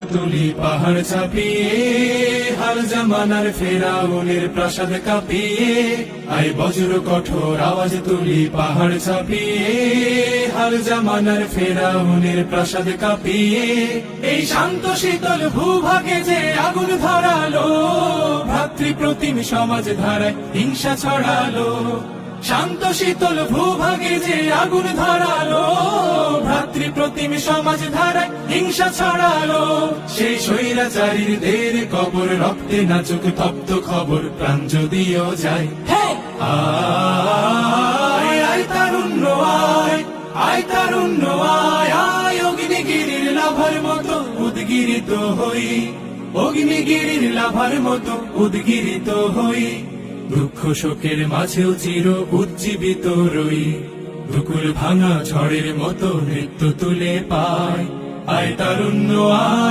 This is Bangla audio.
তুলি পাহাড় চাপিয়ে হাল জামানার ফেরাউনের প্রাসাদ কাঁপিয়ে আই বজ্র কঠোর আওয়াজ তুলি পাহাড় চাপিয়ে হাল জামানার ফেরাউনের প্রাসাদ কাঁপিয়ে এই শান্ত শীতল ভূভাগে যে আগুন ধরালো ভ্রাতৃ প্রতিম সমাজ ধারায় হিংসা ছড়ালো শান্ত শীতল ভূভাগে যে আগুন ধরালো ভ্রাতৃ প্রতিম সমাজ ধারায় হিংসা ছড়ালো সেই স্বৈরাচারীর দের কবর রক্তে নাচুক তপ্ত খবর প্রাণ যদিও যায় আয় আয় তারুণ্য আয় আয় তারুণ্য আয় আয় অগ্নিগিরির লাভার মতো উদ্গিরিত হই অগ্নিগিরির লাভার মতো উদ্গিরিত হই দুঃখ শোকের মাঝেও চির উজ্জীবিত রই দুকুল ভাঙা ঝড়ের মতো নৃত্য তুলে পায় আয় তারুণ্য আয়